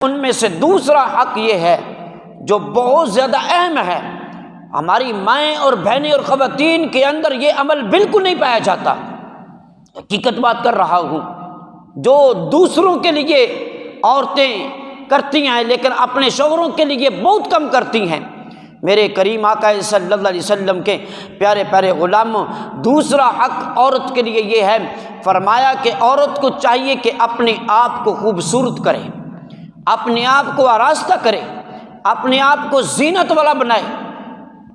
ان میں سے دوسرا حق یہ ہے جو بہت زیادہ اہم ہے، ہماری مائیں اور بہنیں اور خواتین کے اندر یہ عمل بالکل نہیں پایا جاتا۔ حقیقت بات کر رہا ہوں، جو دوسروں کے لیے عورتیں کرتی ہیں لیکن اپنے شوہروں کے لیے بہت کم کرتی ہیں۔ میرے کریم آقا صلی اللہ علیہ وسلم کے پیارے پیارے غلاموں، دوسرا حق عورت کے لیے یہ ہے، فرمایا کہ عورت کو چاہیے کہ اپنے آپ کو خوبصورت کرے، اپنے آپ کو آراستہ کرے، اپنے آپ کو زینت والا بنائے،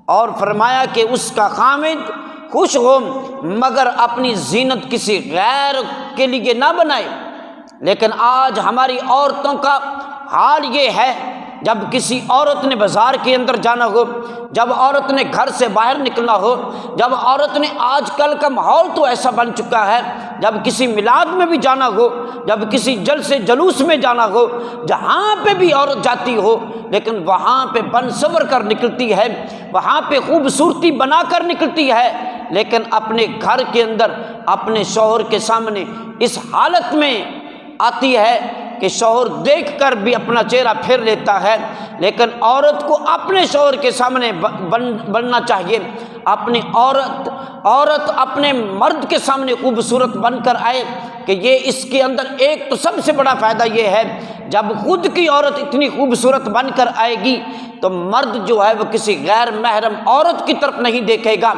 اور فرمایا کہ اس کا خامد خوش ہو مگر اپنی زینت کسی غیر کے لیے نہ بنائے۔ لیکن آج ہماری عورتوں کا حال یہ ہے، جب کسی عورت نے بازار کے اندر جانا ہو، جب عورت نے گھر سے باہر نکلنا ہو، جب عورت نے، آج کل کا ماحول تو ایسا بن چکا ہے، جب کسی میلاد میں بھی جانا ہو، جب کسی جلسے جلوس میں جانا ہو، جہاں پہ بھی عورت جاتی ہو لیکن وہاں پہ بن سور کر نکلتی ہے، وہاں پہ خوبصورتی بنا کر نکلتی ہے، لیکن اپنے گھر کے اندر اپنے شوہر کے سامنے اس حالت میں آتی ہے کہ شوہر دیکھ کر بھی اپنا چہرہ پھیر لیتا ہے۔ لیکن عورت کو اپنے شوہر کے سامنے بننا چاہیے، اپنی عورت اپنے مرد کے سامنے خوبصورت بن کر آئے، کہ یہ اس کے اندر ایک تو سب سے بڑا فائدہ یہ ہے، جب خود کی عورت اتنی خوبصورت بن کر آئے گی تو مرد جو ہے وہ کسی غیر محرم عورت کی طرف نہیں دیکھے گا،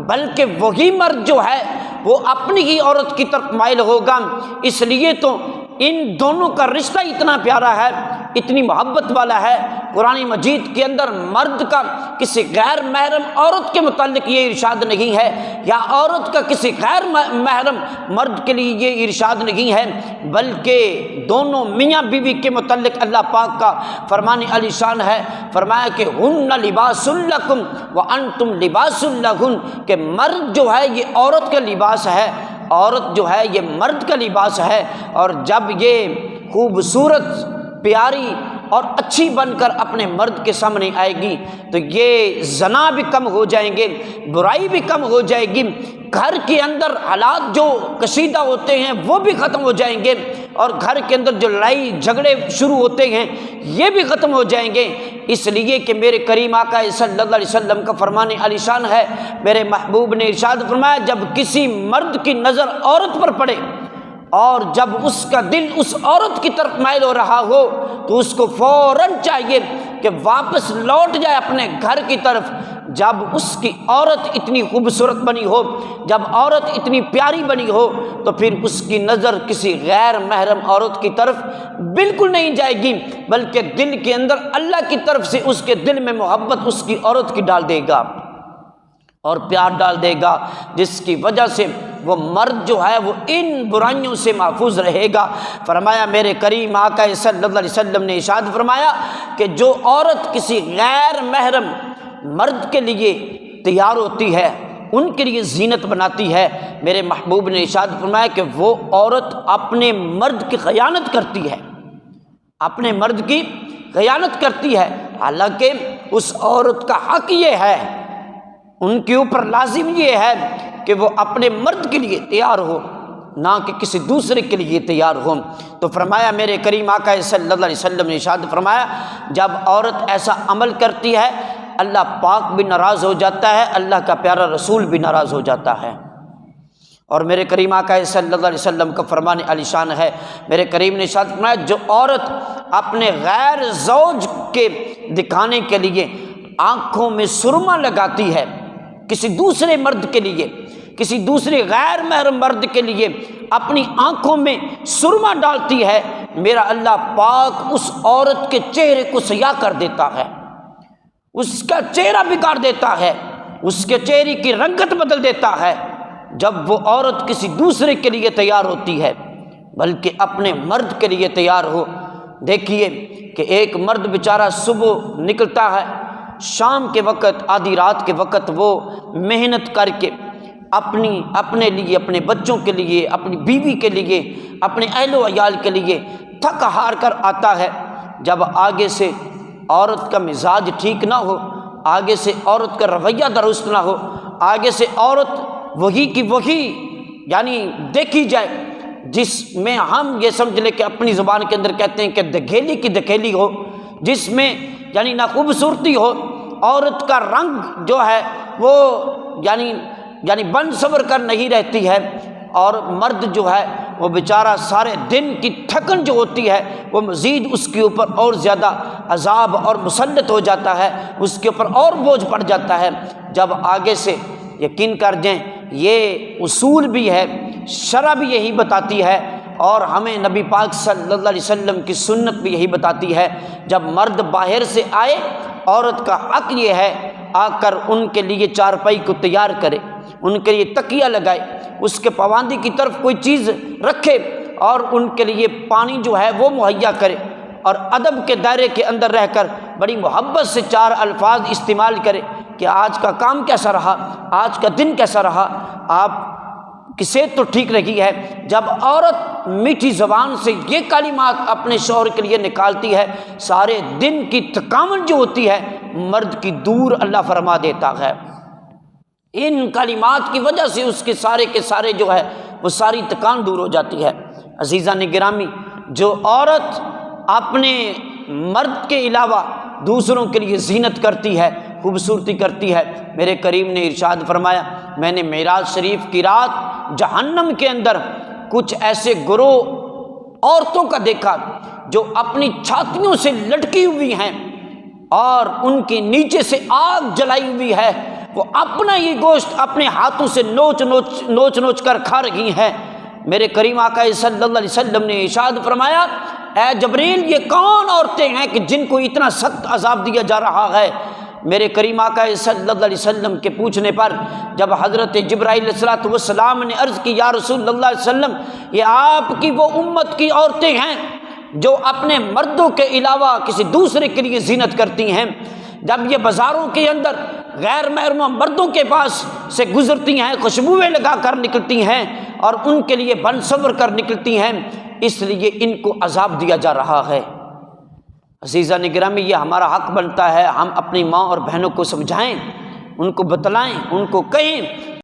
بلکہ وہی مرد جو ہے وہ اپنی ہی عورت کی طرف مائل ہوگا۔ اس لیے تو ان دونوں کا رشتہ اتنا پیارا ہے، اتنی محبت والا ہے۔ قرآن مجید کے اندر مرد کا کسی غیر محرم عورت کے متعلق یہ ارشاد نہیں ہے، یا عورت کا کسی غیر محرم مرد کے لیے یہ ارشاد نہیں ہے، بلکہ دونوں میاں بیوی کے متعلق اللہ پاک کا فرمان علی شان ہے۔ فرمایا کہ ہن لباس لکم وانتم لباس لہن، کہ مرد جو ہے یہ عورت کا لباس ہے، عورت جو ہے یہ مرد کا لباس ہے، اور جب یہ خوبصورت، پیاری اور اچھی بن کر اپنے مرد کے سامنے آئے گی تو یہ زنا بھی کم ہو جائیں گے، برائی بھی کم ہو جائے گی، گھر کے اندر حالات جو کشیدہ ہوتے ہیں وہ بھی ختم ہو جائیں گے، اور گھر کے اندر جو لڑائی جھگڑے شروع ہوتے ہیں یہ بھی ختم ہو جائیں گے۔ اس لیے کہ میرے کریم آقا صلی اللہ علیہ وسلم کا فرمان علی شان ہے، میرے محبوب نے ارشاد فرمایا، جب کسی مرد کی نظر عورت پر پڑے اور جب اس کا دل اس عورت کی طرف مائل ہو رہا ہو تو اس کو فوراً چاہیے کہ واپس لوٹ جائے اپنے گھر کی طرف۔ جب اس کی عورت اتنی خوبصورت بنی ہو، جب عورت اتنی پیاری بنی ہو، تو پھر اس کی نظر کسی غیر محرم عورت کی طرف بالکل نہیں جائے گی، بلکہ دل کے اندر اللہ کی طرف سے اس کے دل میں محبت اس کی عورت کی ڈال دے گا اور پیار ڈال دے گا، جس کی وجہ سے وہ مرد جو ہے وہ ان برائیوں سے محفوظ رہے گا۔ فرمایا میرے کریم آقا صلی اللہ علیہ وسلم نے ارشاد فرمایا کہ جو عورت کسی غیر محرم مرد کے لیے تیار ہوتی ہے، ان کے لیے زینت بناتی ہے، میرے محبوب نے ارشاد فرمایا کہ وہ عورت اپنے مرد کی خیانت کرتی ہے، اپنے مرد کی خیانت کرتی ہے۔ حالانکہ اس عورت کا حق یہ ہے، ان کے اوپر لازم یہ ہے کہ وہ اپنے مرد کے لیے تیار ہو، نہ کہ کسی دوسرے کے لیے تیار ہو۔ تو فرمایا میرے کریم آقا صلی اللہ علیہ وسلم نے ارشاد فرمایا، جب عورت ایسا عمل کرتی ہے اللہ پاک بھی ناراض ہو جاتا ہے، اللہ کا پیارا رسول بھی ناراض ہو جاتا ہے۔ اور میرے کریم آقا صلی اللہ علیہ وسلم کا فرمان علی شان ہے، میرے کریم نے ارشاد فرمایا، جو عورت اپنے غیر زوج کے دکھانے کے لیے آنکھوں میں سرما لگاتی ہے، کسی دوسرے مرد کے لیے، کسی دوسرے غیر محرم مرد کے لیے اپنی آنکھوں میں سرما ڈالتی ہے، میرا اللہ پاک اس عورت کے چہرے کو سیاہ کر دیتا ہے، اس کا چہرہ بگاڑ دیتا ہے، اس کے چہرے کی رنگت بدل دیتا ہے۔ جب وہ عورت کسی دوسرے کے لیے تیار ہوتی ہے بلکہ اپنے مرد کے لیے تیار ہو۔ دیکھیے کہ ایک مرد بیچارہ صبح نکلتا ہے، شام کے وقت، آدھی رات کے وقت وہ محنت کر کے اپنے لیے، اپنے بچوں کے لیے، اپنی بیوی کے لیے، اپنے اہل و عیال کے لیے تھک ہار کر آتا ہے۔ جب آگے سے عورت کا مزاج ٹھیک نہ ہو، آگے سے عورت کا رویہ درست نہ ہو، آگے سے عورت وہی کی وہی یعنی دیکھی جائے، جس میں ہم یہ سمجھ لیں کہ اپنی زبان کے اندر کہتے ہیں کہ دکھیلی کی دکھیلی ہو، جس میں یعنی نہ خوبصورتی ہو، عورت کا رنگ جو ہے وہ یعنی بن سنور کر نہیں رہتی ہے، اور مرد جو ہے وہ بیچارہ سارے دن کی تھکن جو ہوتی ہے وہ مزید اس کے اوپر اور زیادہ عذاب اور مسلط ہو جاتا ہے، اس کے اوپر اور بوجھ پڑ جاتا ہے۔ جب آگے سے یقین کر جائیں یہ اصول بھی ہے، شرع بھی یہی بتاتی ہے، اور ہمیں نبی پاک صلی اللہ علیہ وسلم کی سنت بھی یہی بتاتی ہے، جب مرد باہر سے آئے عورت کا حق یہ ہے آ کر ان کے لیے چارپائی کو تیار کرے، ان کے لیے تکیہ لگائے، اس کے پابندی کی طرف کوئی چیز رکھے، اور ان کے لیے پانی جو ہے وہ مہیا کرے، اور ادب کے دائرے کے اندر رہ کر بڑی محبت سے 4 الفاظ استعمال کرے کہ آج کا کام کیسا رہا، آج کا دن کیسا رہا، آپ کی صحت تو ٹھیک رہی ہے۔ جب عورت میٹھی زبان سے یہ کلمات اپنے شوہر کے لیے نکالتی ہے، سارے دن کی تھکاوٹ جو ہوتی ہے مرد کی دور اللہ فرما دیتا ہے۔ ان کلمات کی وجہ سے اس کے سارے جو ہے وہ ساری تکان دور ہو جاتی ہے۔ عزیزان گرامی، جو عورت اپنے مرد کے علاوہ دوسروں کے لیے زینت کرتی ہے، خوبصورتی کرتی ہے، میرے کریم نے ارشاد فرمایا، میں نے معراج شریف کی رات جہنم کے اندر کچھ ایسے گروہ عورتوں کا دیکھا جو اپنی چھاتیوں سے لٹکی ہوئی ہیں اور ان کے نیچے سے آگ جلائی ہوئی ہے، وہ اپنا یہ گوشت اپنے ہاتھوں سے نوچ کر کھا رہی ہیں۔ میرے کریم آقا صلی اللہ علیہ وسلم نے ارشاد فرمایا، اے جبریل یہ کون عورتیں ہیں کہ جن کو اتنا سخت عذاب دیا جا رہا ہے؟ میرے کریم آقا صلی اللہ علیہ وسلم کے پوچھنے پر جب حضرت جبرائیل علیہ السلام نے عرض کی، یا رسول اللہ علیہ وسلم یہ آپ کی وہ امت کی عورتیں ہیں جو اپنے مردوں کے علاوہ کسی دوسرے کے لیے زینت کرتی ہیں، جب یہ بازاروں کے اندر غیر محرم مردوں کے پاس سے گزرتی ہیں، خوشبوئیں لگا کر نکلتی ہیں اور ان کے لیے بن سنور کر نکلتی ہیں، اس لیے ان کو عذاب دیا جا رہا ہے۔ عزیزان گرامی، یہ ہمارا حق بنتا ہے ہم اپنی ماں اور بہنوں کو سمجھائیں، ان کو بتلائیں، ان کو کہیں